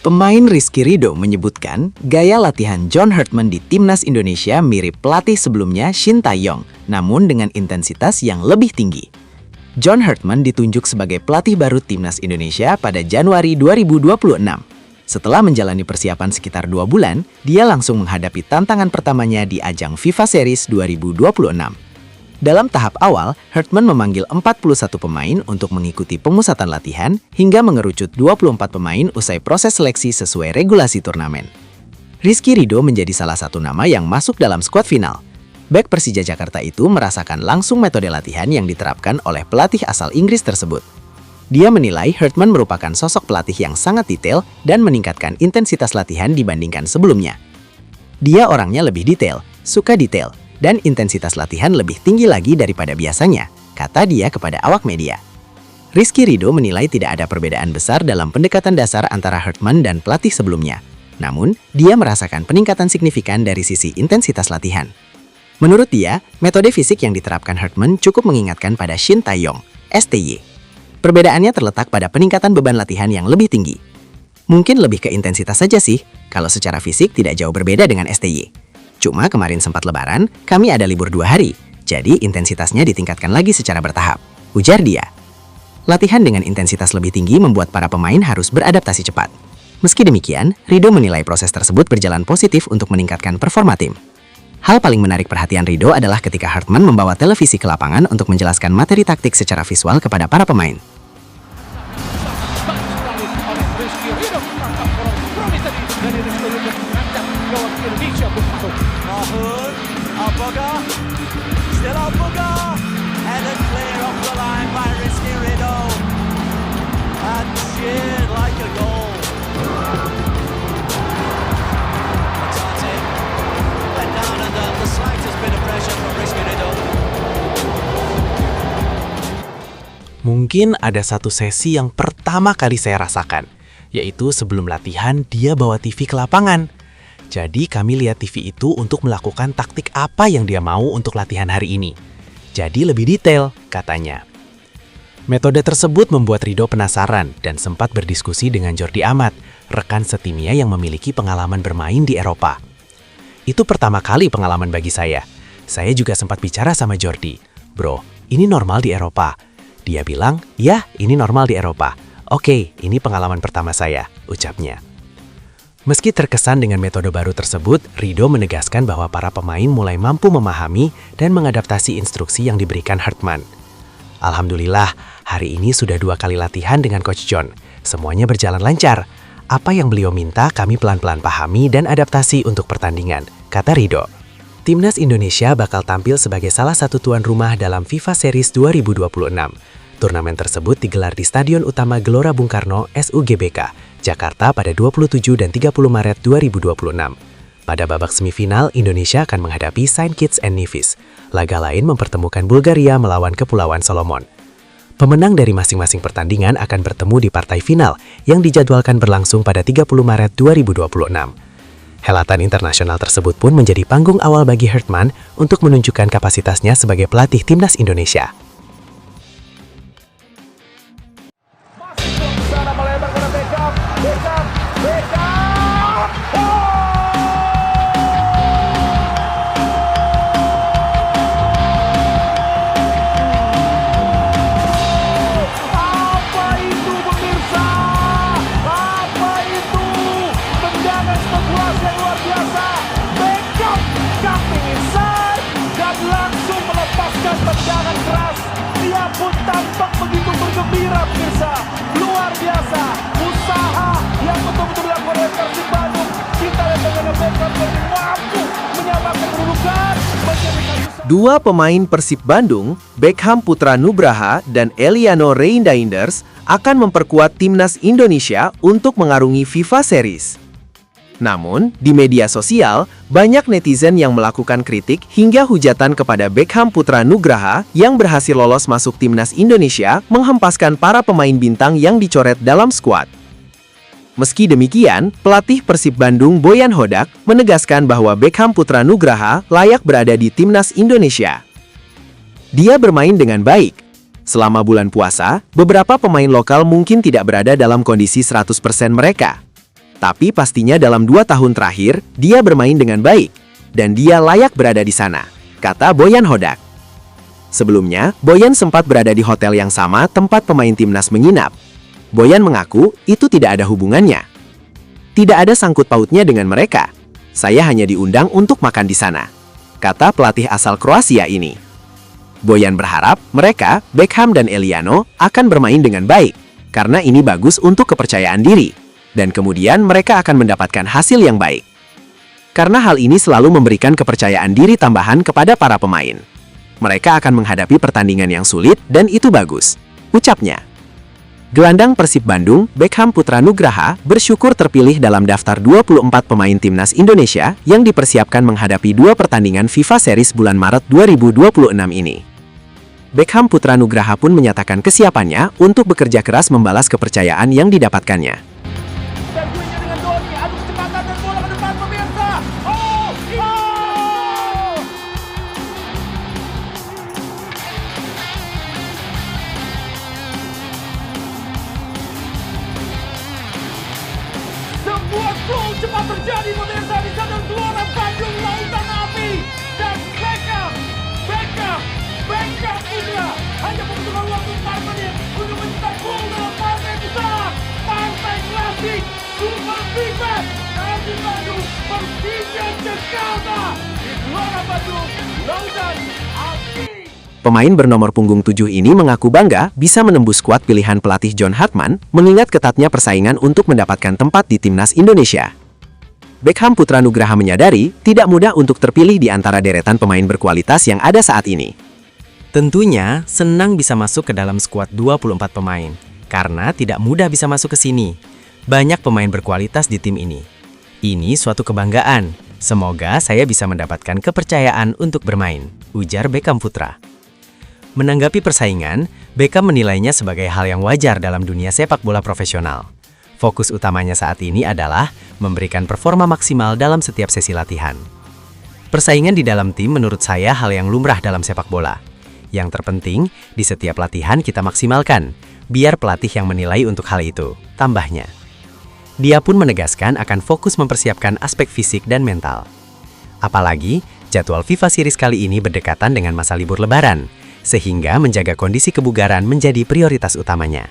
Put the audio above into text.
Pemain Rizky Ridho menyebutkan gaya latihan John Hartman di timnas Indonesia mirip pelatih sebelumnya Shin Tae-yong, namun dengan intensitas yang lebih tinggi. John Hartman ditunjuk sebagai pelatih baru timnas Indonesia pada Januari 2026. Setelah menjalani persiapan sekitar 2 bulan, dia langsung menghadapi tantangan pertamanya di ajang FIFA Series 2026. Dalam tahap awal, Hartman memanggil 41 pemain untuk mengikuti pemusatan latihan hingga mengerucut 24 pemain usai proses seleksi sesuai regulasi turnamen. Rizky Ridho menjadi salah satu nama yang masuk dalam skuad final. Bek Persija Jakarta itu merasakan langsung metode latihan yang diterapkan oleh pelatih asal Inggris tersebut. Dia menilai Hartman merupakan sosok pelatih yang sangat detail dan meningkatkan intensitas latihan dibandingkan sebelumnya. Dia orangnya lebih detail, suka detail, dan intensitas latihan lebih tinggi lagi daripada biasanya, kata dia kepada awak media. Rizky Ridho menilai tidak ada perbedaan besar dalam pendekatan dasar antara Hartman dan pelatih sebelumnya. Namun, dia merasakan peningkatan signifikan dari sisi intensitas latihan. Menurut dia, metode fisik yang diterapkan Hartman cukup mengingatkan pada Shin Tae-yong, STY. Perbedaannya terletak pada peningkatan beban latihan yang lebih tinggi. Mungkin lebih ke intensitas saja sih, kalau secara fisik tidak jauh berbeda dengan STY. Cuma kemarin sempat lebaran, kami ada libur 2 hari, jadi intensitasnya ditingkatkan lagi secara bertahap, ujar dia. Latihan dengan intensitas lebih tinggi membuat para pemain harus beradaptasi cepat. Meski demikian, Ridho menilai proses tersebut berjalan positif untuk meningkatkan performa tim. Hal paling menarik perhatian Ridho adalah ketika Hartman membawa televisi ke lapangan untuk menjelaskan materi taktik secara visual kepada para pemain. Mungkin ada satu sesi yang pertama kali saya rasakan, yaitu sebelum latihan dia bawa TV ke lapangan. Jadi kami lihat TV itu untuk melakukan taktik apa yang dia mau untuk latihan hari ini. Jadi lebih detail, katanya. Metode tersebut membuat Ridho penasaran dan sempat berdiskusi dengan Jordi Amat, rekan setimnya yang memiliki pengalaman bermain di Eropa. Itu pertama kali pengalaman bagi saya. Saya juga sempat bicara sama Jordi. Bro, ini normal di Eropa. Dia bilang, ya ini normal di Eropa. Oke, ini pengalaman pertama saya, ucapnya. Meski terkesan dengan metode baru tersebut, Ridho menegaskan bahwa para pemain mulai mampu memahami dan mengadaptasi instruksi yang diberikan Hartman. Alhamdulillah, hari ini sudah 2 kali latihan dengan Coach John. Semuanya berjalan lancar. Apa yang beliau minta kami pelan-pelan pahami dan adaptasi untuk pertandingan, kata Ridho. Timnas Indonesia bakal tampil sebagai salah satu tuan rumah dalam FIFA Series 2026. Turnamen tersebut digelar di Stadion Utama Gelora Bung Karno, SUGBK, Jakarta pada 27 dan 30 Maret 2026. Pada babak semifinal, Indonesia akan menghadapi Saint Kitts and Nevis. Laga lain mempertemukan Bulgaria melawan Kepulauan Solomon. Pemenang dari masing-masing pertandingan akan bertemu di partai final yang dijadwalkan berlangsung pada 30 Maret 2026. Helatan internasional tersebut pun menjadi panggung awal bagi Hartman untuk menunjukkan kapasitasnya sebagai pelatih timnas Indonesia. Tendangan keras, dia pun tampak begitu bergembira pemirsa. Luar biasa, usaha yang betul-betul dilakukan oleh Persib Bandung. Kita lihat bagaimana Beckham yang mampu menyamakan kedudukan. 2 pemain Persib Bandung, Beckham Putra Nugraha dan Eliano Reinders, akan memperkuat timnas Indonesia untuk mengarungi FIFA Series. Namun, di media sosial, banyak netizen yang melakukan kritik hingga hujatan kepada Beckham Putra Nugraha yang berhasil lolos masuk timnas Indonesia menghempaskan para pemain bintang yang dicoret dalam skuad. Meski demikian, pelatih Persib Bandung Boyan Hodak menegaskan bahwa Beckham Putra Nugraha layak berada di timnas Indonesia. Dia bermain dengan baik. Selama bulan puasa, beberapa pemain lokal mungkin tidak berada dalam kondisi 100% mereka. Tapi pastinya dalam 2 tahun terakhir, dia bermain dengan baik. Dan dia layak berada di sana, kata Boyan Hodak. Sebelumnya, Boyan sempat berada di hotel yang sama tempat pemain timnas menginap. Boyan mengaku itu tidak ada hubungannya. Tidak ada sangkut pautnya dengan mereka. Saya hanya diundang untuk makan di sana, kata pelatih asal Kroasia ini. Boyan berharap mereka, Beckham dan Eliano, akan bermain dengan baik, karena ini bagus untuk kepercayaan diri. Dan kemudian mereka akan mendapatkan hasil yang baik. Karena hal ini selalu memberikan kepercayaan diri tambahan kepada para pemain. Mereka akan menghadapi pertandingan yang sulit dan itu bagus, ucapnya. Gelandang Persib Bandung, Beckham Putra Nugraha, bersyukur terpilih dalam daftar 24 pemain timnas Indonesia yang dipersiapkan menghadapi 2 pertandingan FIFA Series bulan Maret 2026 ini. Beckham Putra Nugraha pun menyatakan kesiapannya untuk bekerja keras membalas kepercayaan yang didapatkannya. Serguinya dengan Doni, adu kecepatan dan bola ke depan pemirsa. Oh! Oh! Sebuah gol cepat terjadi pemirsa di kandang Gelora Bandung Lautan Api. Dan Beckham Putra hanya membutuhkan waktu 4 menit untuk mencetak gol dalam partai besar. Partai klasik Super Big Match Persib Bandung Persija Jakarta di Gelora Bandung Lautan Api. Pemain bernomor punggung 7 ini mengaku bangga bisa menembus skuad pilihan pelatih John Hartman, mengingat ketatnya persaingan untuk mendapatkan tempat di timnas Indonesia. Beckham Putra Nugraha menyadari tidak mudah untuk terpilih di antara deretan pemain berkualitas yang ada saat ini. Tentunya, senang bisa masuk ke dalam skuad 24 pemain, karena tidak mudah bisa masuk ke sini. Banyak pemain berkualitas di tim ini. Ini suatu kebanggaan. Semoga saya bisa mendapatkan kepercayaan untuk bermain, ujar Beckham Putra. Menanggapi persaingan, Beckham menilainya sebagai hal yang wajar dalam dunia sepak bola profesional. Fokus utamanya saat ini adalah memberikan performa maksimal dalam setiap sesi latihan. Persaingan di dalam tim menurut saya hal yang lumrah dalam sepak bola. Yang terpenting, di setiap latihan kita maksimalkan, biar pelatih yang menilai untuk hal itu, tambahnya. Dia pun menegaskan akan fokus mempersiapkan aspek fisik dan mental. Apalagi, jadwal FIFA Series kali ini berdekatan dengan masa libur Lebaran, sehingga menjaga kondisi kebugaran menjadi prioritas utamanya.